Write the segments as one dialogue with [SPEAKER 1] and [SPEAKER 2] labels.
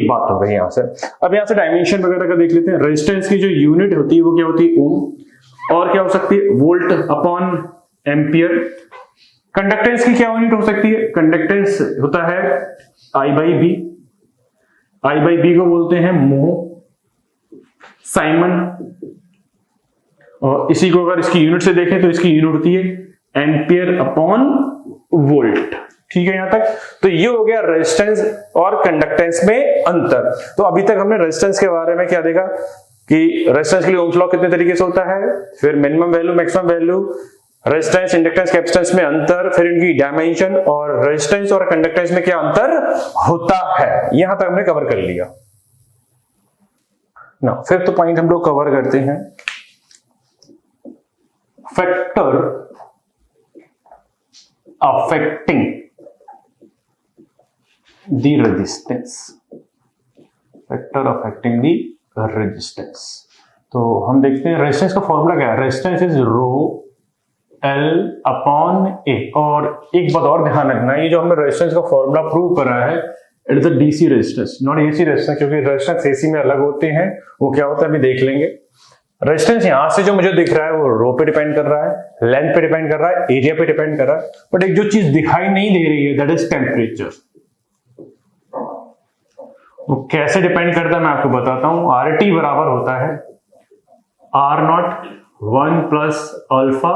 [SPEAKER 1] बात हो गई यहां से। अब यहां से डायमेंशन वगैरह का देख लेते हैं। रेजिस्टेंस की जो यूनिट होती है वो क्या होती है, ओम, और क्या हो सकती है, वोल्ट अपॉन एम्पियर। कंडक्टेंस की क्या यूनिट हो सकती है, कंडक्टेंस होता है I by B, I by B को बोलते हैं मोह, साइमन, और इसी को अगर इसकी यूनिट से देखें तो इसकी यूनिट होती है एम्पियर अपॉन वोल्ट। ठीक है यहां तक। तो ये हो गया रेजिस्टेंस और कंडक्टेंस में अंतर। तो अभी तक हमने रेजिस्टेंस के बारे में क्या देखा कि रेजिस्टेंस के लिए ओम्स लॉ कितने तरीके से होता है, फिर minimum value, maximum value, resistance, inductance, capacitance में अंतर, फिर इनकी डायमेंशन, और रेजिस्टेंस और कंडक्टेंस में क्या अंतर होता है, यहां तक हमने कवर कर लिया ना। फिफ्थ पॉइंट हम लोग कवर करते हैं, factor affecting the resistance, factor affecting the resistance. तो हम देखते हैं रेजिस्टेंस का फॉर्मूला क्या है, resistance is rho L upon A. और एक बात और ध्यान रखना, ये जो हमने रेजिस्टेंस का फॉर्मूला प्रूव करा है, it is a DC resistance, not AC resistance, क्योंकि रेजिस्टेंस एसी में अलग होते हैं। वो क्या होता है अभी देख लेंगे। रेजिस्टेंस यहां से जो मुझे दिख रहा है वो रो पे डिपेंड कर रहा है, लेंथ पे डिपेंड कर रहा है, एरिया पे डिपेंड कर रहा है, बट एक जो चीज दिखाई नहीं दे रही है दैट इज टेम्परेचर। वो कैसे डिपेंड करता है मैं आपको बताता हूं। आर टी बराबर होता है R naught 1 plus alpha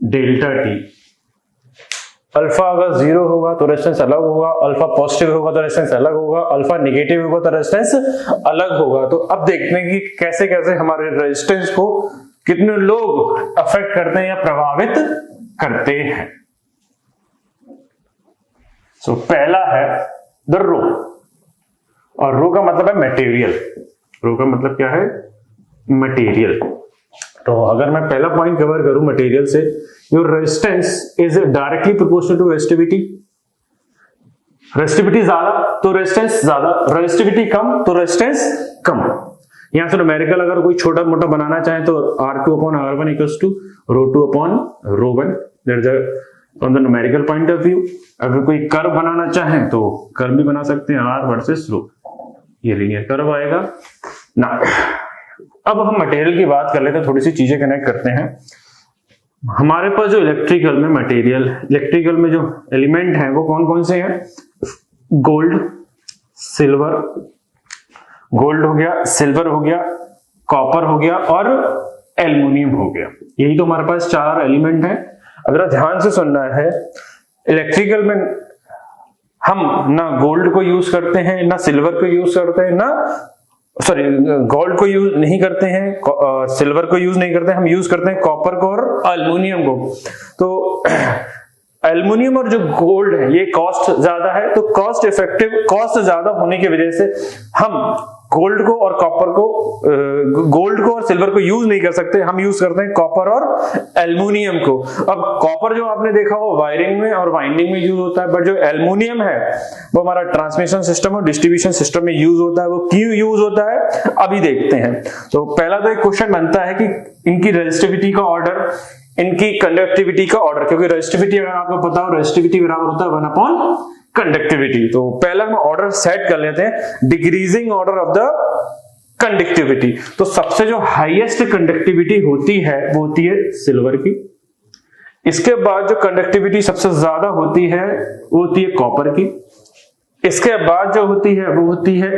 [SPEAKER 1] delta T. Alpha अगर 0 होगा तो रेजिस्टेंस अलग होगा, अल्फा पॉजिटिव होगा तो रेजिस्टेंस अलग होगा, अल्फा नेगेटिव होगा तो रेजिस्टेंस अलग होगा। तो अब देखते हैं कि कैसे कैसे हमारे रेजिस्टेंस को कितने लोग अफेक्ट करते हैं या प्रभावित करते हैं। सो पहला है द रो, और रो का मतलब है मटेरियल। रो का मतलब क्या है, मटेरियल। तो अगर मैं पहला पॉइंट कवर करूं मटेरियल से, your resistance is directly proportional to resistivity. Resistivity ज्यादा तो रेजिस्टेंस ज्यादा, रेजिस्टिविटी कम तो रेजिस्टेंस कम। यहां से न्यूमेरिकल अगर कोई छोटा मोटा बनाना चाहे तो R2 upon R1 equals to ρ2 upon ρ1, that is on the numerical point of view. अगर कोई कर्व बनाना चाहे तो कर्व भी बना सकते हैं, R वर्सेस ρ, ये लीनियर कर्व आएगा ना। अब हम मटेरियल की बात कर लेते हैं, थोड़ी सी चीजें कनेक्ट करते हैं। हमारे पास जो इलेक्ट्रिकल में मटेरियल, इलेक्ट्रिकल में जो एलिमेंट हैं वो कौन कौन से हैं, गोल्ड, सिल्वर, गोल्ड हो गया, सिल्वर हो गया, कॉपर हो गया और एल्युमिनियम हो गया। यही तो हमारे पास 4 एलिमेंट हैं। अगर ध्यान से सुनना है, इलेक्ट्रिकल में हम ना गोल्ड को यूज करते हैं, ना सिल्वर को यूज करते हैं, ना सॉरी गोल्ड को यूज नहीं करते हैं, सिल्वर को यूज नहीं करते हैं, हम यूज करते हैं कॉपर को और एल्युमिनियम को। तो एल्युमिनियम और जो गोल्ड है ये कॉस्ट ज्यादा है, तो कॉस्ट इफेक्टिव, कॉस्ट ज्यादा होने की वजह से हम गोल्ड को और कॉपर को, गोल्ड को और सिल्वर को यूज नहीं कर सकते, हम यूज करते हैं कॉपर और एल्युमिनियम को। अब कॉपर जो आपने देखा वो वायरिंग में और वाइंडिंग में यूज होता है, बट जो एल्युमिनियम है वो हमारा ट्रांसमिशन सिस्टम और डिस्ट्रीब्यूशन सिस्टम में यूज होता है। वो क्यों यूज होता है अभी देखते हैं। तो पहला तो एक क्वेश्चन बनता है कि इनकी रेजिस्टिविटी का ऑर्डर, इनकी कंडक्टिविटी का ऑर्डर, क्योंकि रेजिस्टिविटी अगर आपको पता हो, रेजिस्टिविटी बराबर होता है 1 अपॉन कंडक्टिविटी। तो पहला हम ऑर्डर सेट कर लेते हैं, decreasing order of the conductivity. तो सबसे जो हाईएस्ट कंडक्टिविटी होती है वो होती है सिल्वर की। इसके बाद जो कंडक्टिविटी सबसे ज्यादा होती है वो होती है कॉपर की। इसके बाद जो होती है वो होती है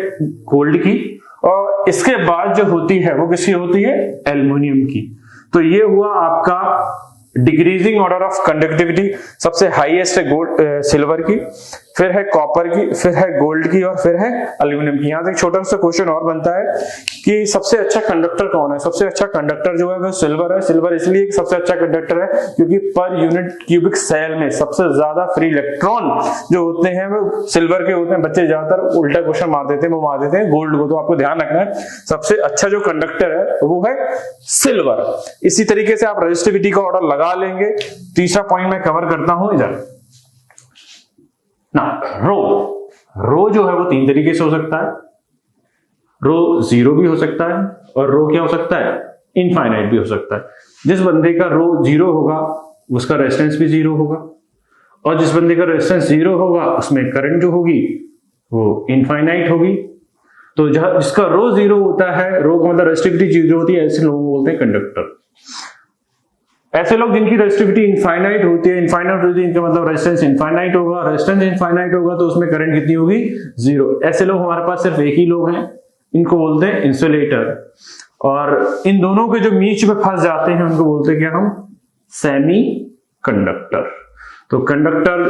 [SPEAKER 1] गोल्ड की, और इसके बाद जो होती है वो किसकी होती है, एल्युमिनियम की। तो ये हुआ आपका डिक्रीजिंग ऑर्डर ऑफ कंडक्टिविटी। सबसे हाईएस्ट है गोल्ड, सिल्वर की, फिर है कॉपर की, फिर है गोल्ड की और फिर है एल्युमिनियम की। यहां से एक छोटा सा क्वेश्चन और बनता है कि सबसे अच्छा कंडक्टर कौन है। सबसे अच्छा कंडक्टर जो है वो सिल्वर है। सिल्वर इसलिए सबसे अच्छा कंडक्टर है क्योंकि पर यूनिट क्यूबिक सेल में सबसे ज्यादा फ्री इलेक्ट्रॉन जो होते हैं वो सिल्वर के होते हैं। बच्चे ज्यादातर उल्टा क्वेश्चन मार देते हैं, वो मार देते हैं गोल्ड को। तो आपको ध्यान रखना है सबसे अच्छा जो कंडक्टर है वो है सिल्वर। इसी तरीके से आप रेजिस्टिविटी का ऑर्डर लगा लेंगे। तीसरा पॉइंट मैं कवर करता हूं इधर ना। रो जो है वो 3 तरीके से हो सकता है। रो 0 भी हो सकता है और रो क्या हो सकता है, इनफाइनाइट भी हो सकता है। जिस बंदे का रो 0 होगा उसका रेजिस्टेंस भी 0 होगा, और जिस बंदे का रेजिस्टेंस 0 होगा उसमें करंट जो होगी वो इनफाइनाइट होगी। तो जहां जिसका रो 0 होता है, रो का मतलब रेजिस्टिविटी 0 होती है, ऐसे लोगों को बोलते हैं कंडक्टर। ऐसे लोग जिनकी रेजिस्टिविटी इनफाइनाइट होती है, इनफाइनाइट होती है इनका मतलब रेजिस्टेंस इनफाइनाइट होगा, रेजिस्टेंस इनफाइनाइट होगा तो उसमें करंट कितनी होगी, 0। ऐसे लोग हमारे पास सिर्फ एक ही लोग हैं, इनको बोलते हैं इंसुलेटर। और इन दोनों के जो बीच में फंस जाते हैं उनको बोलते हैं क्या हम, सेमी कंडक्टर। तो कंडक्टर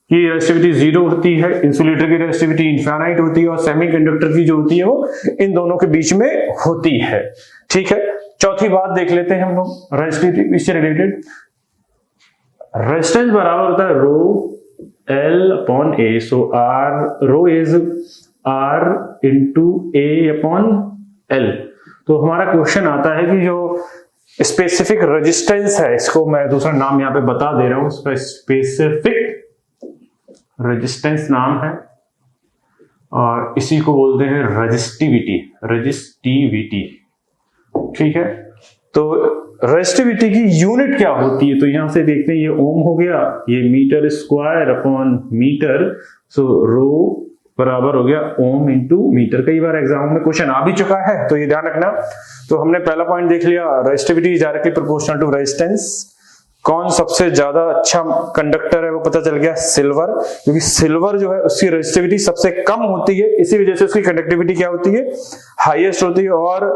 [SPEAKER 1] की रेजिस्टिविटी 0 होती है, इंसुलेटर की रेजिस्टिविटी इनफाइनाइट होती है, और सेमी कंडक्टर की जो होती है वो इन दोनों के बीच में होती है। ठीक है, चौथी बात देख लेते हैं हम लोग रेजिस्टिविटी से रिलेटेड। रेजिस्टेंस बराबर होता है rho L upon A. So R, rho is R into A upon L. तो हमारा क्वेश्चन आता है कि जो स्पेसिफिक रेजिस्टेंस है, इसको मैं दूसरा नाम यहां पे बता दे रहा हूं, इसका स्पेसिफिक रेजिस्टेंस नाम है और इसी को बोलते हैं रेजिस्टिविटी। रेजिस्टिविटी, ठीक है। तो रेजिस्टिविटी की यूनिट क्या होती है, तो यहां से देखते हैं, ये ओम हो गया, ये मीटर स्क्वायर अपॉन मीटर। सो रो बराबर हो गया ओम इंटू मीटर। कई बार एग्जाम में क्वेश्चन आ भी चुका है, तो ये ध्यान रखना। तो हमने पहला पॉइंट देख लिया, resistivity is directly proportional to resistance. कौन सबसे ज्यादा अच्छा कंडक्टर है वो पता चल गया, सिल्वर, क्योंकि सिल्वर जो है उसकी रेजिस्टिविटी सबसे कम होती है, इसी वजह से उसकी कंडक्टिविटी क्या होती है, हाईएस्ट होती है। और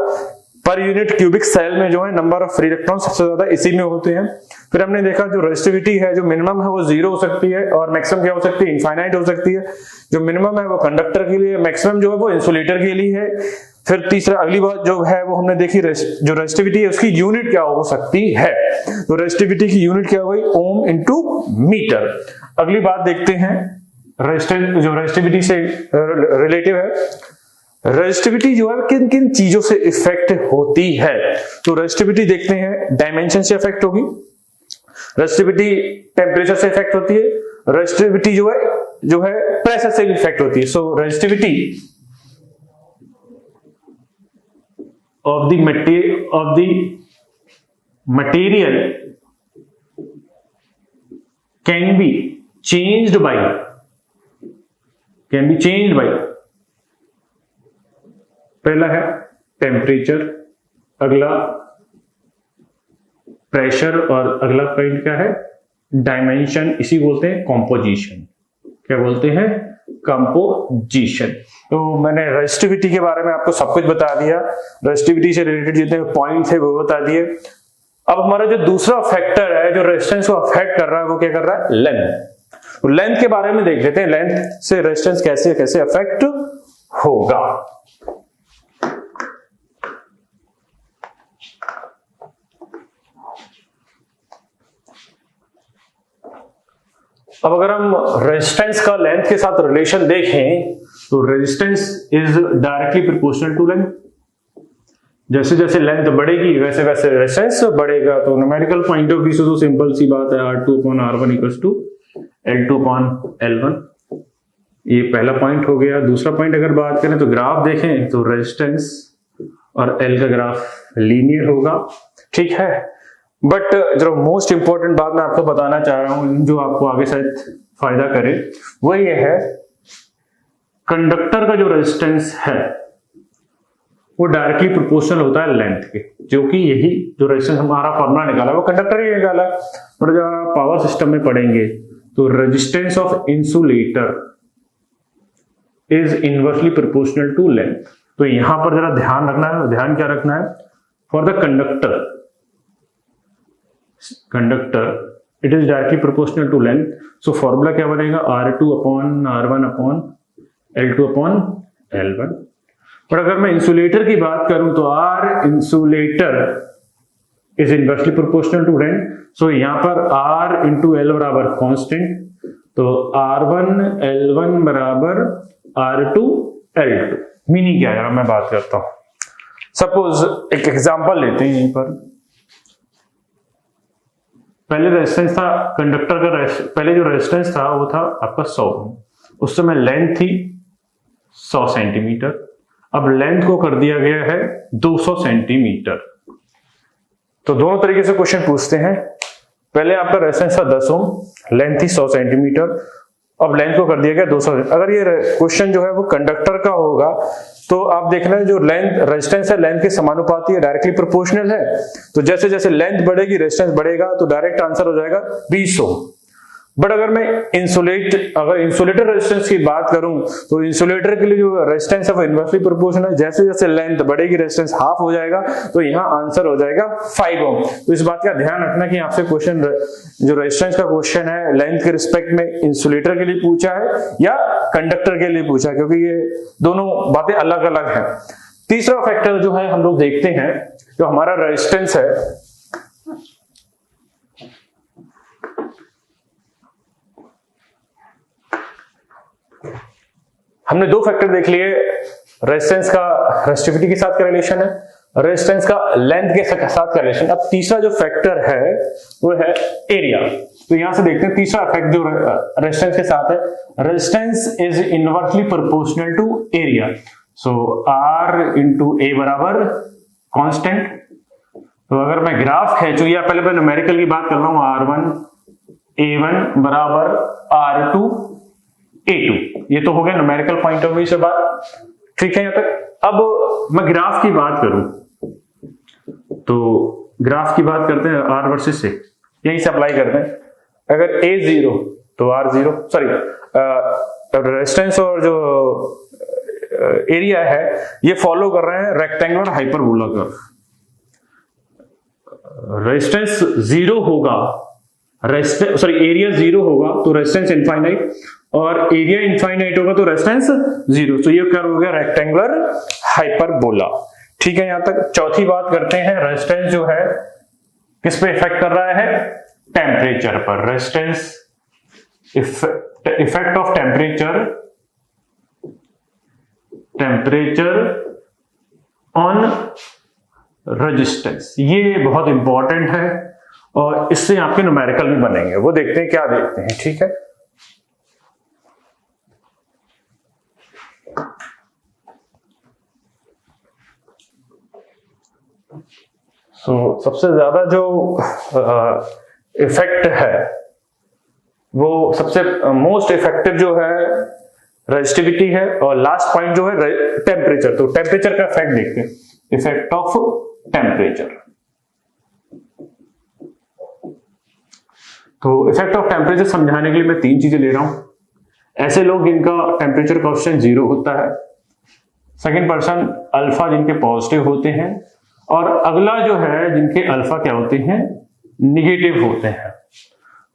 [SPEAKER 1] पर यूनिट क्यूबिक सेल में जो है नंबर ऑफ फ्री इलेक्ट्रॉन सबसे ज्यादा इसी में होते हैं। फिर हमने देखा जो रेजिस्टिविटी है, जो मिनिमम है वो 0 हो सकती है और मैक्सिमम क्या हो सकती है, इनफाइनाइट हो सकती है। जो मिनिमम है वो कंडक्टर के लिए, मैक्सिमम जो है वो इंसुलेटर के लिए है। फिर तीसरा, अगली बात जो है वो हमने देखी, जो रेजिस्टिविटी है उसकी यूनिट क्या हो सकती है, तो रेजिस्टिविटी की यूनिट क्या हो गई, ओम इंटू मीटर। अगली बात देखते हैं रेजिस्टेंस, जो रेजिस्टिविटी से रिलेटिव है, रेजिस्टिविटी जो है किन किन चीजों से इफेक्ट होती है। तो रेजिस्टिविटी देखते हैं, डायमेंशन से इफेक्ट होगी, रेजिस्टिविटी टेम्परेचर से इफेक्ट होती है, रेजिस्टिविटी जो है प्रेशर से भी इफेक्ट होती है। सो resistivity of the material can be changed by पहला है टेम्परेचर, अगला प्रेशर और अगला पॉइंट क्या है, डायमेंशन। इसी बोलते हैं कॉम्पोजिशन। क्या बोलते हैं, कंपोजिशन। तो मैंने रेजिस्टिविटी के बारे में आपको सब कुछ बता दिया, रेजिस्टिविटी से रिलेटेड जितने पॉइंट थे वो बता दिए। अब हमारा जो दूसरा फैक्टर है जो रेजिस्टेंस को अफेक्ट कर रहा है वो क्या कर रहा है, लेंथ। तो लेंथ के बारे में देख लेते हैं, लेंथ से रेजिस्टेंस कैसे कैसे अफेक्ट होगा। अब अगर हम रेजिस्टेंस का लेंथ के साथ रिलेशन देखें तो resistance is directly proportional to length. जैसे जैसे लेंथ बढ़ेगी वैसे वैसे रेजिस्टेंस बढ़ेगा। तो न्यूमेरिकल पॉइंट ऑफ व्यू से तो सिंपल सी बात है, R2 upon R1 equals to L2 upon L1। ये पहला पॉइंट हो गया। दूसरा पॉइंट अगर बात करें तो ग्राफ देखें तो रेजिस्टेंस और L का ग्राफ लीनियर होगा, ठीक है। बट जो मोस्ट इंपॉर्टेंट बात मैं आपको बताना चाह रहा हूं, जो आपको आगे शायद फायदा करे, वो ये है कंडक्टर का जो रेजिस्टेंस है वो डायरेक्टली प्रोपोर्शनल होता है लेंथ के, जो कि यही जो रेजिस्टेंस हमारा फॉर्मूला निकाला वो कंडक्टर ही निकाला। और जब आप पावर सिस्टम में पढ़ेंगे तो resistance of insulator is inversely proportional to length. तो यहां पर जरा ध्यान रखना है, ध्यान क्या रखना है, for the conductor it is directly proportional to length. So formula क्या बनेगा, R2 upon R1 upon L2 upon L1। और अगर मैं इंसुलेटर की बात करूं तो R insulator is inversely proportional to length. So यहां पर R इंटू L बराबर कांस्टेंट, तो R1 L1 बराबर R2 L2। मीनिंग क्या है, मैं बात करता हूं। सपोज एक एग्जांपल लेते हैं, यहीं पर पहले रेजिस्टेंस था कंडक्टर का, पहले जो रेजिस्टेंस था वो था आपका 100, उस समय लेंथ थी 100 सेंटीमीटर। अब लेंथ को कर दिया गया है 200 सेंटीमीटर। तो दोनों तरीके से क्वेश्चन पूछते हैं। पहले आपका रेजिस्टेंस था 10 ओम, लेंथ थी 100 सेंटीमीटर, अब लेंथ को कर दिया गया 200। अगर ये क्वेश्चन जो है वो कंडक्टर का होगा तो आप देख रहे हैं जो लेंथ रेजिस्टेंस है लेंथ के समानुपाती है, डायरेक्टली प्रोपोर्शनल है। तो जैसे जैसे लेंथ बढ़ेगी रेजिस्टेंस बढ़ेगा, तो डायरेक्ट आंसर हो जाएगा 20 ओम। बट अगर मैं इंसुलेटर रेजिस्टेंस की बात करूं तो इंसुलेटर के लिए जो रेजिस्टेंस है वो इनवर्सली प्रोपोर्शनल है, जैसे जैसे लेंथ बढ़ेगी रेजिस्टेंस हाफ हो जाएगा, तो यहाँ आंसर हो जाएगा 5 ओम। तो इस बात का ध्यान रखना कि आपसे क्वेश्चन जो रेजिस्टेंस का क्वेश्चन है लेंथ के रिस्पेक्ट में इंसुलेटर के लिए पूछा है या कंडक्टर के लिए पूछा है, क्योंकि ये दोनों बातें अलग अलग है। तीसरा फैक्टर जो है हम लोग देखते हैं, जो हमारा रेजिस्टेंस है, हमने दो फैक्टर देख लिए, रेजिस्टेंस का रेजिस्टिविटी के साथ का रिलेशन है, रेजिस्टेंस का लेंथ के साथ का रिलेशन। अब तीसरा जो फैक्टर है वो है एरिया। तो यहां से देखते हैं तीसरा फैक्ट जो रेजिस्टेंस के साथ है, resistance is inversely proportional to area. So R into A बराबर कांस्टेंट। तो अगर मैं ग्राफ खींचू या पहले मैं न्यूमेरिकल की बात कर रहा हूं, R1 A1 बराबर R2 A2, ये तो हो गया न्यूमेरिकल पॉइंट ऑफ व्यू से बात, ठीक है। यहां तक अब मैं ग्राफ की बात करूं तो ग्राफ की बात करते हैं R वर्सेस A, यहीं से अप्लाई करते हैं। अगर A 0 तो R 0, सॉरी रेजिस्टेंस और जो एरिया है ये फॉलो कर रहे हैं रेक्टेंगुलर हाइपरबोला कर्व। रेजिस्टेंस 0 होगा, एरिया 0 होगा तो रेजिस्टेंस इनफाइनाइट, और एरिया इनफाइनाइट होगा तो रेजिस्टेंस 0। तो ये कर्व हो गया रेक्टेंगुलर हाइपरबोला, ठीक है। यहां तक चौथी बात करते हैं, रेजिस्टेंस जो है किस पे इफेक्ट कर रहा है, टेम्परेचर पर। Resistance effect of temperature on resistance, ये बहुत इंपॉर्टेंट है और इससे आपके न्यूमेरिकल भी बनेंगे, वो देखते हैं क्या देखते हैं, ठीक है। सबसे ज्यादा जो इफेक्ट है वो सबसे मोस्ट इफेक्टिव जो है रेजिस्टिविटी है, और लास्ट पॉइंट जो है टेम्परेचर। तो टेम्परेचर का इफेक्ट देखते हैं, इफेक्ट ऑफ टेम्परेचर। तो इफेक्ट ऑफ टेम्परेचर समझाने के लिए मैं 3 चीजें ले रहा हूं। ऐसे लोग जिनका टेम्परेचर कोएफिशिएंट 0 होता है, सेकंड पर्सन अल्फा जिनके पॉजिटिव होते हैं, और अगला जो है जिनके अल्फा क्या होते हैं, निगेटिव होते हैं।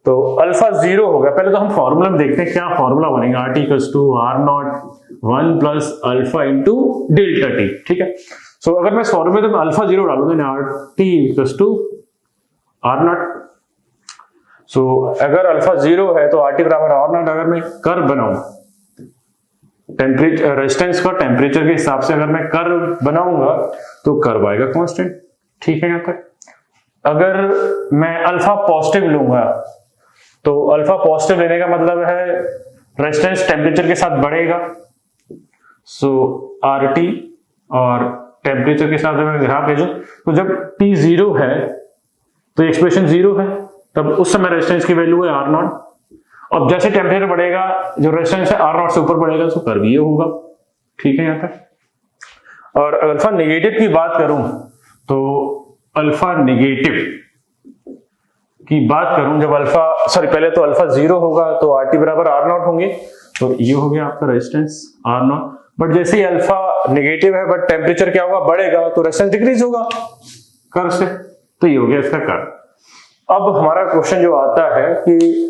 [SPEAKER 1] तो अल्फा 0 होगा, पहले तो हम फॉर्मूला में देखते हैं क्या फॉर्मूला बनेगा, RT = R0 1 plus alpha into delta T, ठीक है। सो अगर मैं फॉर्मूले में अल्फा 0 डालूंगा RT = R0। सो अगर अल्फा 0 है तो RT बराबर R0। अगर मैं कर्व बनाऊं टेम्परेचर रेजिस्टेंस का टेम्परेचर के हिसाब से, अगर मैं कर्व बनाऊंगा तो कर्व आएगा कांस्टेंट, ठीक है। यहां तक अगर मैं अल्फा पॉजिटिव लूंगा तो अल्फा पॉजिटिव लेने का मतलब है रेजिस्टेंस टेम्परेचर के साथ बढ़ेगा। सो RT और टेम्परेचर के साथ अगर मैं ग्राफ भेजूं तो जब T 0 है तो एक्सप्रेशन 0 है, तब उस समय रेजिस्टेंस की वैल्यू है R0। अब जैसे टेम्परेचर बढ़ेगा जो रेजिस्टेंस है R0 से ऊपर बढ़ेगा तो कर्व ये होगा, ठीक है। यहां तक और अल्फा नेगेटिव की बात करूं तो अल्फा नेगेटिव की बात करूं, जब पहले तो अल्फा 0 होगा तो RT बराबर R0 होंगे, तो ये हो गया आपका रेजिस्टेंस R0। बट जैसे ही अल्फा नेगेटिव है बट टेम्परेचर क्या होगा, बढ़ेगा, तो रेजिस्टेंस डिक्रीज होगा कर्व से, तो ये हो गया इसका कर्व। अब हमारा क्वेश्चन जो आता है कि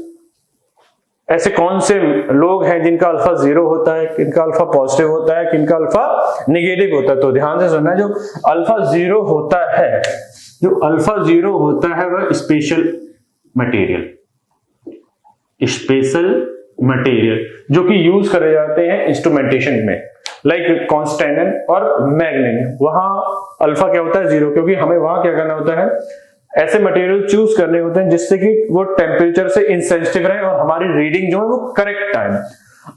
[SPEAKER 1] ऐसे कौन से लोग हैं जिनका अल्फा 0 होता है, किनका अल्फा पॉजिटिव होता है, किनका अल्फा नेगेटिव होता है। तो ध्यान से सुनना, जो अल्फा 0 होता है, वह स्पेशल मटेरियल जो कि यूज करे जाते हैं इंस्ट्रूमेंटेशन में, लाइक कॉन्स्टेंटन और मैग्नेट, वहां अल्फा क्या होता है 0, क्योंकि हमें वहां क्या करना होता है, ऐसे मटेरियल चूज करने होते हैं जिससे कि वो टेम्परेचर से इनसेंसिटिव रहे और हमारी रीडिंग जो है वो करेक्ट आए।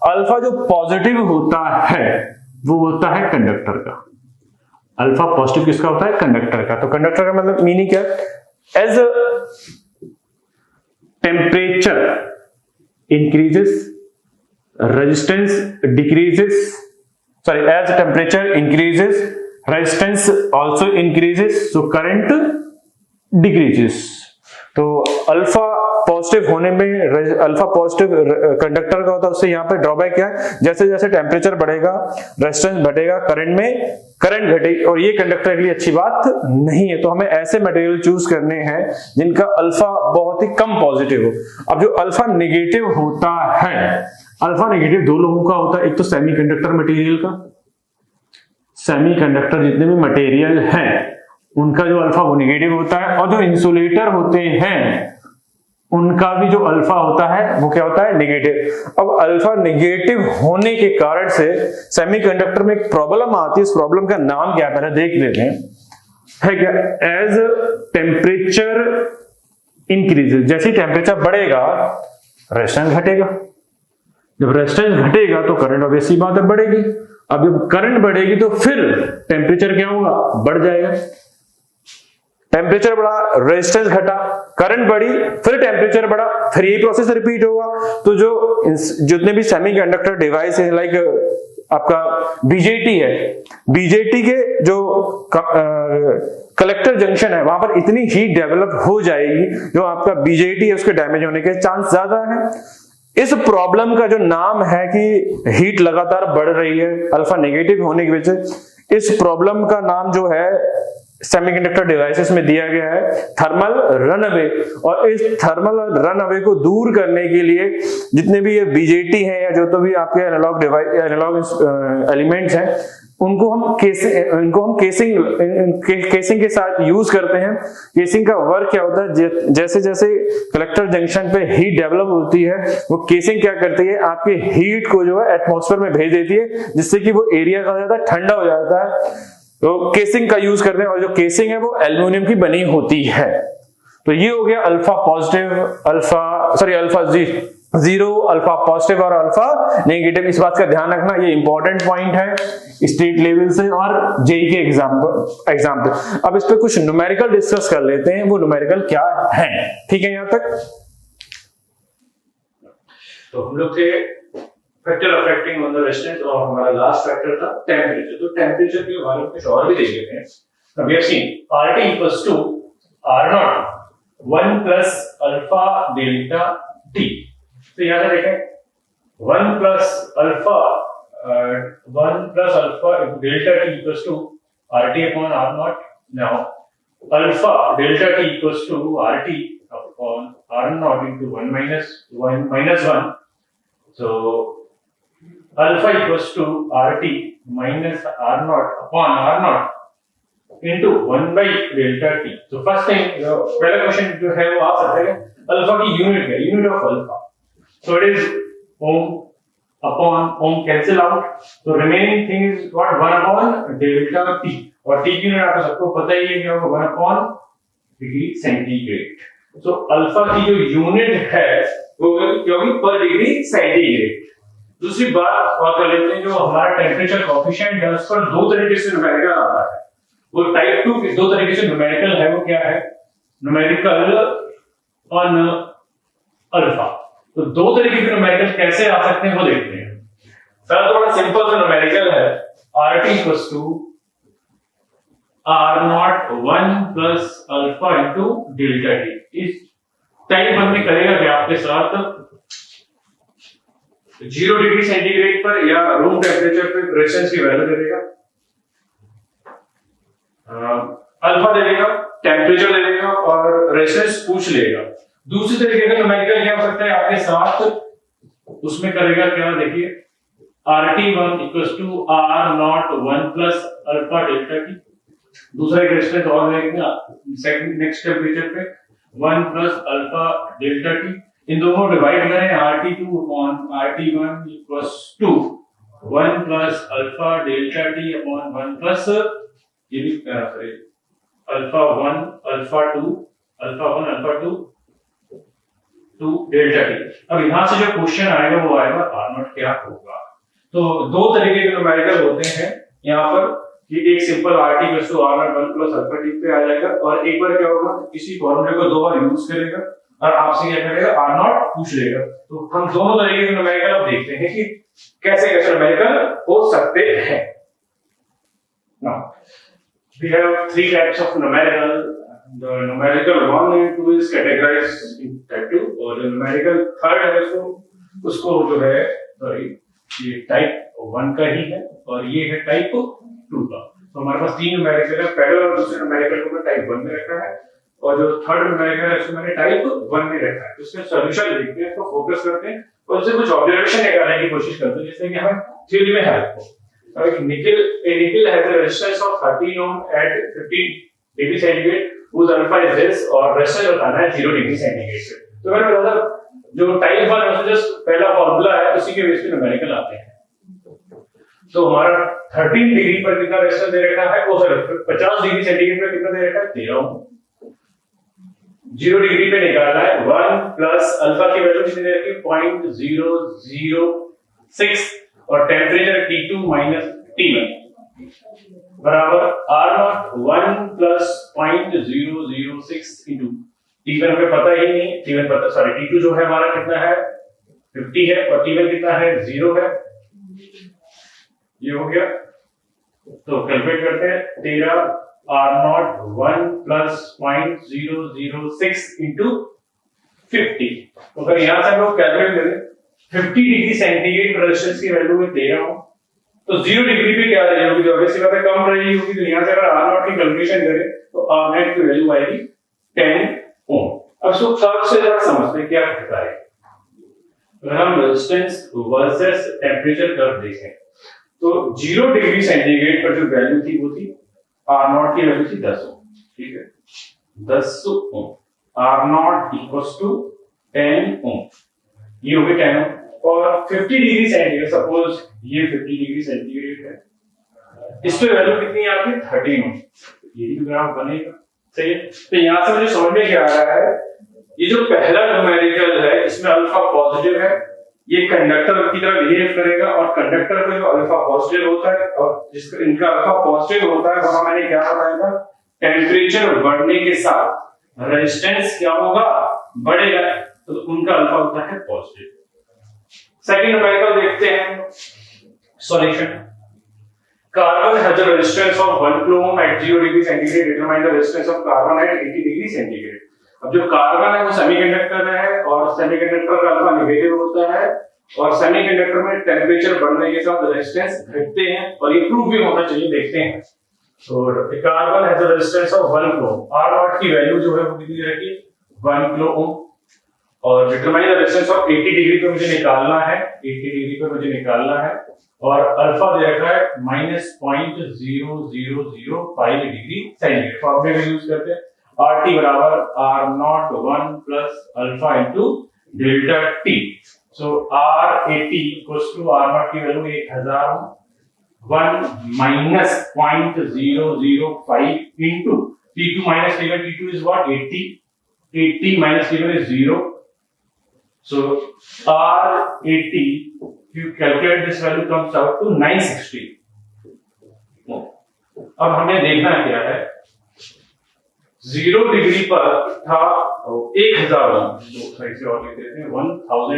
[SPEAKER 1] अल्फा जो पॉजिटिव होता है वो होता है कंडक्टर का। अल्फा पॉजिटिव किसका होता है, कंडक्टर का। तो कंडक्टर का मतलब मीनिंग क्या है, as temperature increases resistance decreases sorry, as temperature increases resistance also increases, so current decreases. तो अल्फा पॉजिटिव होने में, अल्फा पॉजिटिव कंडक्टर का होता है, उससे यहाँ पे ड्रॉबैक क्या है, जैसे जैसे टेम्परेचर बढ़ेगा रेजिस्टेंस बढ़ेगा, करंट में करंट घटेगी, और ये कंडक्टर के लिए अच्छी बात नहीं है। तो हमें ऐसे मटेरियल चूज करने हैं जिनका अल्फा बहुत ही कम पॉजिटिव हो। अब जो अल्फा नेगेटिव होता है, अल्फा नेगेटिव दो लोगों का होता है, एक तो सेमीकंडक्टर मटेरियल का, सेमीकंडक्टर जितने भी मटेरियल हैं उनका जो अल्फा वो नेगेटिव होता है, और जो इंसुलेटर होते हैं उनका भी जो अल्फा होता है वो क्या होता है, नेगेटिव। अब अल्फा नेगेटिव होने के कारण से सेमीकंडक्टर में एक प्रॉब्लम आती है, उस प्रॉब्लम का नाम क्या है पहले देख लेते हैं, है क्या, एज टेम्परेचर इंक्रीजेस, जैसे टेम्परेचर बढ़ेगा रेजिस्टेंस घटेगा, जब रेजिस्टेंस घटेगा तो करंट ऑब्वियसली बात है बढ़ेगी। अब जब करंट बढ़ेगी तो फिर टेम्परेचर क्या होगा, बढ़ जाएगा। टेम्परेचर बढ़ा, रेजिस्टेंस घटा, करंट बढ़ी, फिर टेम्परेचर बढ़ा, फिर यही प्रोसेस रिपीट होगा। तो जो जितने भी सेमीकंडक्टर डिवाइस है, लाइक आपका बीजेटी है, बीजेटी के जो कलेक्टर जंक्शन है वहां पर इतनी हीट डेवलप हो जाएगी, जो आपका बीजेटी है उसके डैमेज होने के चांस ज्यादा है। इस प्रॉब्लम का जो नाम है कि हीट लगातार बढ़ रही है अल्फा नेगेटिव होने की वजह से, इस प्रॉब्लम का नाम जो है सेमीकंडक्टर डिवाइसेस में दिया गया है थर्मल रनअवे। और इस थर्मल रनअवे को दूर करने के लिए जितने भी ये बीजेटी हैं या जो तो भी आपके एनालॉग डिवाइस, एनालॉग एलिमेंट्स हैं, उनको हम केसिंग के साथ यूज करते हैं। केसिंग का वर्क क्या होता है, जैसे जैसे कलेक्टर जंक्शन पे हीट डेवलप होती है, वो केसिंग क्या करती है, आपके हीट को जो है एटमॉस्फेयर में भेज देती है, जिससे कि वो एरिया का ज्यादा ठंडा हो जाता है। तो केसिंग का यूज करते हैं, और जो केसिंग है वो एल्युमिनियम की बनी होती है। तो ये हो गया alpha positive, alpha zero, alpha positive और अल्फा नेगेटिव। इस बात का ध्यान रखना, ये इंपॉर्टेंट पॉइंट है स्टेट लेवल से और जेई के एग्जाम्पल। अब इस पे कुछ न्यूमेरिकल डिस्कस कर लेते हैं, वो न्यूमेरिकल क्या है, ठीक है। यहां तक तो हम लोग थे factor affecting on the resistance, और हमारा लास्ट फैक्टर था टेम्परेचर। तो टेम्परेचर के बारे में कुछ और भी देख लेते हैं। अब we have seen RT equals to R0 1 plus alpha delta T। तो यहां से देखें 1 plus alpha delta T equals to RT upon R0। Now alpha delta T equals to RT upon R0 into 1 minus 1। So alpha equals to RT minus R0 upon R0 into 1 by delta T। So first thing, पहला question जो है वो आ सकता है alpha की unit क्या है, unit of alpha. So it is ohm upon ohm cancel out, so remaining thing is what, 1 upon delta T, और T की यूनिट आपको सबको पता ही है क्या होगा, 1 upon degree centigrade. So alpha की जो यूनिट है वो क्या होगी, पर डिग्री सेंटीग्रेड। दूसरी बात और कर लेते हैं, जो हमारा टेम्परेचर कोएफिशिएंट है उस पर दो तरीके से न्यूमेरिकल आता है। वो टाइप 2 दो तरीके से न्यूमेरिकल है, वो क्या है, न्यूमेरिकल ऑन अल्फा। तो दो तरीके के न्यूमेरिकल कैसे आ सकते हैं वो देखते हैं। पहला थोड़ा सिंपल सा न्यूमेरिकल है, RT equals to R0 1 plus alpha into delta T। इस टाइप हमने करेगा क्या आपके साथ, 0 डिग्री सेंटीग्रेड पर या रूम टेम्परेचर पे रेजिस्टेंस की वैल्यू दे देगा, अल्फा दे देगा, टेम्परेचर दे देगा और रेजिस्टेंस पूछ लेगा। दूसरी तरीके का न्यूमेरिकल क्या हो सकता है आपके साथ, उसमें करेगा क्या, देखिए RT1 equals to R0 1 plus alpha delta T। दूसरा एक रेजिस्टेंस और देगा सेकंड नेक्स्ट टेम्परेचर पे 1 प्लस अल्फा डेल्टा T। इन दोनों डिवाइड करें, RT2 upon RT1 equals to 1 plus alpha delta T upon 1 plus ये भी alpha 1 alpha 2 to delta T। अब यहां से जो क्वेश्चन आएगा वो आएगा R0 क्या होगा। तो दो तरीके के न्यूमेरिकल होते हैं यहाँ पर, कि एक simple RT equals to R0 1 plus alpha T पे आ जाएगा, और एक बार क्या होगा, इसी फॉर्मूले को दो बार यूज करेगा और आपसे क्या करेगा, आर नॉट पूछ लेगा। तो हम दोनों तरीके के न्यूमेरिकल अब देखते हैं कि कैसे कैसे न्यूमेरिकल हो सकते हैं। Now, we have three types of numerical. The numerical 1 and 2 is categorized in type 2 और जो numerical 3rd है उसको जो है सॉरी ये टाइप 1 का ही है और ये है टाइप 2 का। तो हमारे पास 3 न्यूमेरिकल है, पहले और दूसरे न्यूमेरिकल को टाइप 1 में रखा है और जो 3rd न्यूमेरिकल है उसको मैंने टाइप 1 में रखा है। तो इसका सॉल्यूशन देखते हैं, इसको फोकस करते हैं और उससे कुछ ऑब्जर्वेशन निकालने की कोशिश करते हैं जिससे कि हमें थ्योरी में हेल्प हो। Nickel has a resistance of 13 ohm at 15 degree centigrade whose alpha is this और resistance बताना है 0 डिग्री सेंटीग्रेड से। तो मैंने बताया जो टाइप 1 है जस्ट पहला फार्मूला है उसी के बेस पे न्यूमेरिकल आते हैं। तो हमारा 13 डिग्री पर कितना रेजिस्टेंस दे रखा है, वो सर 50 डिग्री सेंटीग्रेड पर कितना दे रखा है 13 ओम। 0 डिग्री पे निकालना है 1 प्लस अल्फा की वैल्यू कितनी दे रखी है 0.006 और टेम्परेचर T2 माइनस T1 बराबर R0 1 प्लस 0.006 इंटू T1 हमें पता ही नहीं, T1 पता सॉरी T2 जो है हमारा कितना है 50 है और T1 कितना है 0 है। ये हो गया, तो कैलकुलेट करते हैं 13 R0 1 प्लस 0.006 इंटू 50। तो अगर यहां से हम लोग कैलकुलेट करें 50 डिग्री सेंटीग्रेड रेजिस्टेंस की वैल्यू में दे रहा हूं तो 0 डिग्री पे क्या रही होगी, जो ऑब्वियसली बात है कम रही होगी। तो यहां से अगर R0 की कैलकुलेशन करें तो R0 की वैल्यू आएगी 10 ओम। अब इसको कर्व से जरा समझते हैं क्या कहता है। अगर हम रेजिस्टेंस वर्सेस टेम्परेचर कर्व देखें तो 0 डिग्री सेंटीग्रेड पर जो वैल्यू थी वो थी R0 की वैल्यू थी 10 ओम, ठीक है 10 ओम। R0 इक्वल्स टू 10 ओम, ये हो गया 10 ओम। और 50 डिग्री सेंटीग्रेड, सपोज ये 50 डिग्री सेंटीग्रेड है, इस पे वैल्यू कितनी है आपकी 13 ओम। ये भी ग्राफ बनेगा, सही है। तो यहां से मुझे समझ में क्या आ रहा है, ये जो पहला न्यूमेरिकल है इसमें अल्फा पॉजिटिव है, ये कंडक्टर की तरह बिहेव करेगा और कंडक्टर का जो अल्फा पॉजिटिव होता है और जिसका इनका अल्फा पॉजिटिव होता है वहां मैंने क्या बताया था, टेम्परेचर बढ़ने के साथ रेजिस्टेंस क्या होगा बढ़ेगा, तो उनका अल्फा होता है पॉजिटिव। सेकंड न्यूमेरिकल देखते हैं solution. Carbon has a resistance of 1 kilo ohm at 0 degree centigrade, determine the resistance of carbon at 80 degree centigrade. अब जो कार्बन है वो सेमीकंडक्टर है और सेमीकंडक्टर का अल्फा नेगेटिव होता है और सेमीकंडक्टर में टेम्परेचर बढ़ने के साथ रेजिस्टेंस घटते हैं और ये प्रूफ भी होना चाहिए, देखते हैं। तो carbon has a resistance of 1 kilo Om, R0 की वैल्यू जो है वो कितनी रखी 1 किलो ओम और determine the resistance of 80 degree पे मुझे निकालना है, 80 डिग्री पे मुझे निकालना है और अल्फा दे रखा है -0.0005 डिग्री सेंटीग्रेड। फॉर्मूले का यूज करते हैं RT बराबर R0 1 plus alpha into delta T। So R80 equals to R0 की value 1000 1 minus 0.005 into T2 minus T1, T2 is what 80 minus T1 is 0. So R80, if you calculate this value comes out to 960. अब हमें देखना क्या है, 0 degree पर था 1000 ओम, दो side से और लिख देते हैं 1000 ओम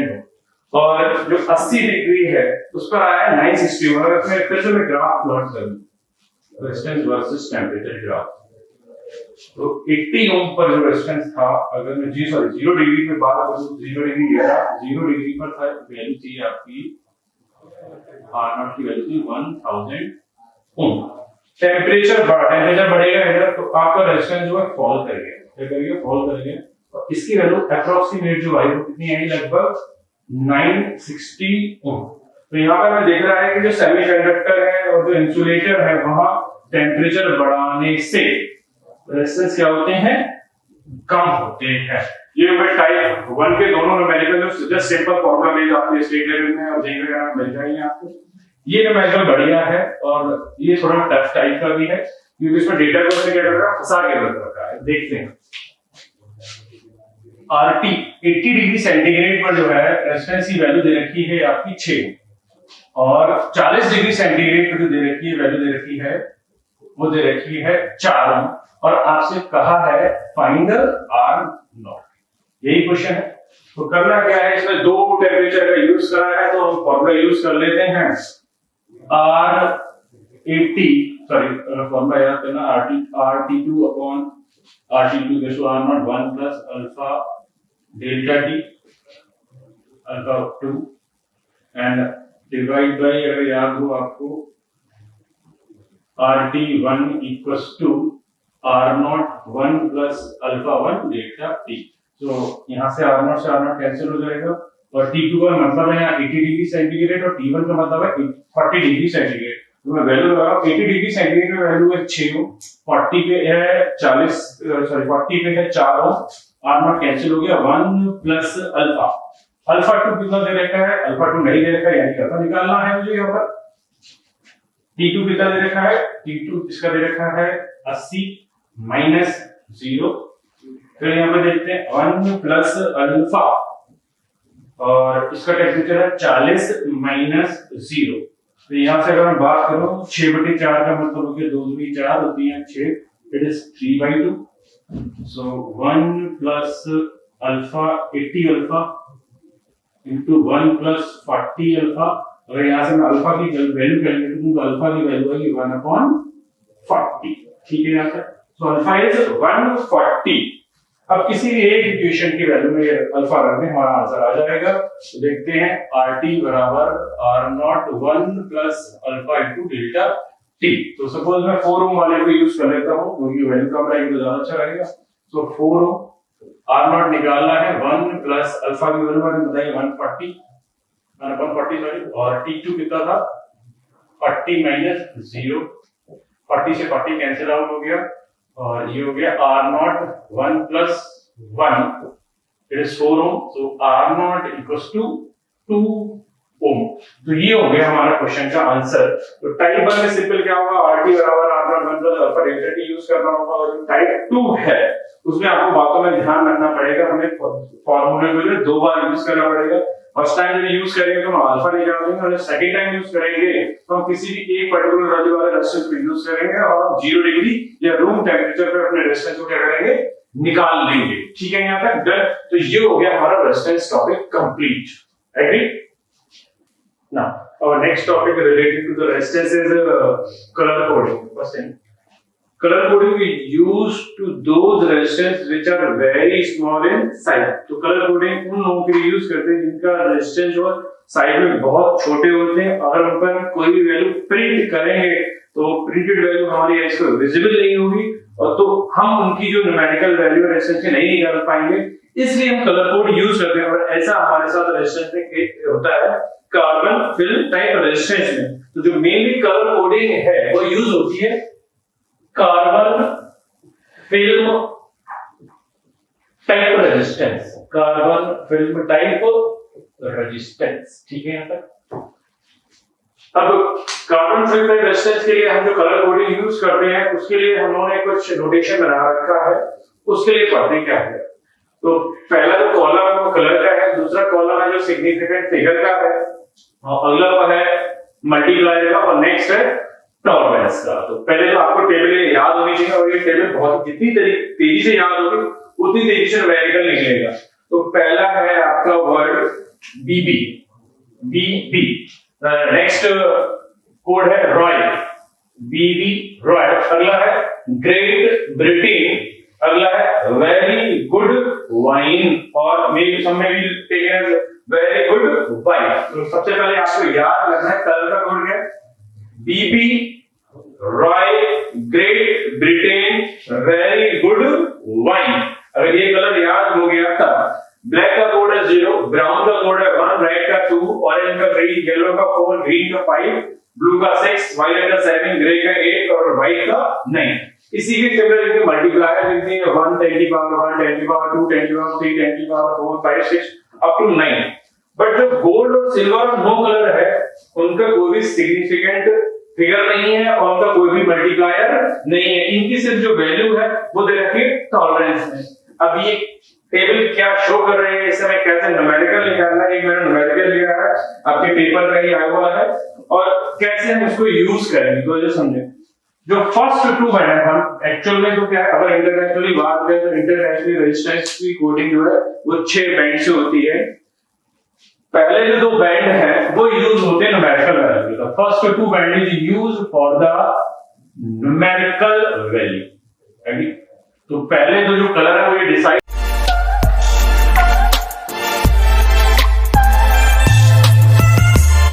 [SPEAKER 1] और जो 80 डिग्री है उस पर आया है 960 ओम। अगर फिर से मैं ग्राफ प्लॉट करूं, रेजिस्टेंस वर्सेस टेम्परेचर ग्राफ, तो 80 ओम पर जो रेजिस्टेंस था, अगर मैं 0 डिग्री पे बात करूं, 0 डिग्री लिया, 0 डिग्री पर था वैल्यू थी आपकी R0 की वैल्यू थी 1000 ओम। टेम्परेचर बढ़ेगा इधर तो आपका रेजिस्टेंस जो है फॉल करेगा, क्या करेगा फॉल करेगा और इसकी वैल्यू अप्रोक्सीमेट जो आई वो कितनी आई लगभग 960 ओम। तो यहाँ पर मैं देख रहा है कि जो सेमीकंडक्टर है और जो इंसुलेटर है वहां टेम्परेचर बढ़ाने से रेजिस्टेंस क्या होते हैं कम होते हैं। ये मैं टाइप 1 के दोनों न्यूमेरिकल जस्ट सिंपल फॉर्मूला मिल जाती है स्टेट लेवल में और जेईई वगैरह में मिल जाएंगे आपको। ये न्यूमेरिकल बढ़िया है और ये थोड़ा टफ टाइप का भी है क्योंकि इसमें डेटा को क्या कर रहा है फंसा के रख रखा है। देखते हैं RT 80 डिग्री सेंटीग्रेड पर जो है रेजिस्टेंस की वैल्यू दे रखी है आपकी 6 और 40 डिग्री सेंटीग्रेड पर जो दे रखी है वैल्यू दे रखी है वो दे रखी है 4 और आपसे कहा है फाइंड R0। यही क्वेश्चन है। तो करना क्या है, इसमें दो टेम्परेचर का यूज करा है तो हम फॉर्मूला यूज कर लेते हैं R80 सॉरी फॉर्मूला याद करना RT2 upon RT2 R0 1 plus alpha delta T alpha 2 and divide by, अगर याद हो आपको, RT1 equals to R0 1 plus alpha 1 delta T. तो यहाँ से R0 से R0 कैंसिल हो जाएगा और T2 का मतलब है यहाँ 80 डिग्री सेंटीग्रेड और T1 का मतलब है 40 डिग्री सेंटीग्रेड। तो मैं वैल्यू लगा रहा हूँ, 80 डिग्री सेंटीग्रेड में वैल्यू है 6 ओम, 40 पे है 40 पे है 4 ओम, R0 कैंसिल हो गया, 1 प्लस अल्फा, अल्फा 2 कितना दे रखा है, अल्फा 2 नहीं दे रखा है, यानी अल्फा निकालना है मुझे यहाँ पर। T2 कितना दे रखा है, T2 इसका दे रखा है 80 माइनस 0, फिर यहाँ पे देखते हैं 1 प्लस अल्फा और इसका टेम्परेचर है 40 माइनस 0। तो यहाँ से अगर मैं बात करूं 6/4 का मतलब हो गया 2 दूनी 4 होती है 6, it is 3/2। So 1 plus alpha 80 alpha into 1 plus 40 alpha. अगर यहाँ से मैं अल्फा की वैल्यू कैलकुलेट करूं तो अल्फा की वैल्यू है 1/40। ठीक है यहाँ से, सो अल्फा इज 140। अब किसी भी एक इक्वेशन की वैल्यू में अल्फा रख दें, हमारा आंसर आ जाएगा। तो देखते हैं RT बराबर R0 1 plus alpha into delta T. तो सपोज मैं 4 ओम वाले को यूज कर लेता हूँ क्योंकि वैल्यू कम रहेगी तो ज्यादा अच्छा रहेगा। तो 4 ओम, R0 निकालना है 1 प्लस अल्फा की वैल्यू मैंने बताई 140 सॉरी, और T2 कितना था 40 माइनस 0, 40 से 40 कैंसिल आउट हो गया और ये हो गया R0 1 plus 1 it is 4 ohm. So R0 equals to 2 ohm. तो ये हो गया हमारा क्वेश्चन का आंसर। तो टाइप 1 में सिंपल क्या होगा, RT बराबर R0 1 plus alpha delta T use करना होगा। और टाइप 2 है उसमें आपको बातों में ध्यान रखना पड़ेगा, हमें फॉर्मूले को जो 2 बार यूज करना पड़ेगा। फर्स्ट टाइम जब यूज करेंगे तो हम अल्फा निकाल देंगे और सेकंड टाइम यूज करेंगे तो हम किसी भी एक पर्टिकुलर वैल्यू वाले रेजिस्टेंस को यूज करेंगे और 0 डिग्री या रूम टेंपरेचर पे अपने रेजिस्टेंस को क्या करेंगे, निकाल लेंगे। ठीक है यहाँ तक डन। तो ये हो गया हमारा resistance topic complete. Agree? Now our next topic related to the resistance is colour coding. First thing, color coding we use to those resistors which are very small in size। तो color coding उन लोगों के लिए use करते हैं जिनका resistance और size में बहुत छोटे होते हैं। अगर उन पर कोई भी वैल्यू प्रिंट करेंगे तो प्रिंटेड वैल्यू हमारी आईज को विजिबल नहीं होगी और तो हम उनकी जो न्यूमेरिकल वैल्यू रेजिस्टेंस नहीं निकाल पाएंगे, इसलिए हम कलर कोड यूज करते हैं। और ऐसा हमारे साथ रेजिस्टेंस में होता है कार्बन फिल्म टाइप रेजिस्टेंस में। तो जो मेनली कलर कोडिंग है वो यूज होती है carbon film type resistance, carbon film type resistance. ठीक है यहाँ तक। अब कार्बन फिल्म टाइप रेजिस्टेंस के लिए हम जो कलर कोडिंग यूज करते हैं उसके लिए हम लोगों ने कुछ नोटेशन बना रखा है, उसके लिए पढ़ते क्या है। तो पहला जो कॉलम है वो कलर का है, दूसरा कॉलम है जो सिग्निफिकेंट फिगर का है, और अगला है मल्टीप्लायर का, और नेक्स्ट है टॉलरेंस का। तो पहले तो आपको टेबल याद होनी चाहिए और ये टेबल बहुत जितनी तेजी से याद होगी उतनी तेजी से न्यूमेरिकल निकलेगा। तो पहला है आपका वर्ड बीबी, बीबी। नेक्स्ट कोड है रॉय, बीबी रॉय। अगला है ग्रेट ब्रिटेन, अगला है वेरी गुड वाइन, और मेरे सामने भी वेरी गुड वाइन। तो सबसे पहले आपको याद रखना है कलर का कोड है B B Roy Great Britain very good wine. अगर ये कलर याद हो गया तब ब्लैक का कोड है 0, ब्राउन का कोड है 1, रेड का 2, ऑरेंज का 3, येलो का 4, ग्रीन का 5, ब्लू का 6, वायलेट का 7, ग्रे का 8 और व्हाइट का 9। इसी के टेबल के मल्टीप्लायर लिखते हैं 1 10 की पावर 1 10 की पावर 2 10 की पावर 3 10 की पावर 4 5 6 अप टू 9। बट जो गोल्ड और सिल्वर और नो कलर है उनका कोई भी सिग्निफिकेंट फिगर नहीं है और उनका कोई भी मल्टीप्लायर नहीं है, इनकी सिर्फ जो वैल्यू है वो दे रखी है टॉलरेंस में। अब ये टेबल क्या शो कर रहे हैं, इस समय कैसे न्यूमेरिकल निकालना है, एक मैंने न्यूमेरिकल लिया है आपके पेपर में ही आया हुआ है, और कैसे हम इसको यूज करेंगे तो ये समझे। जो फर्स्ट टू बैंड है, हम एक्चुअल में तो क्या है, अगर इंटरनेशनली बात करें तो इंटरनेशनली रेजिस्टेंस की कोडिंग जो है वो 6 बैंड से होती है। पहले जो 2 बैंड है वो यूज होते हैं न्यूमेरिकल वैल्यू का। First 2 band is use for the numerical value. तो पहले जो कलर है वो ये डिसाइड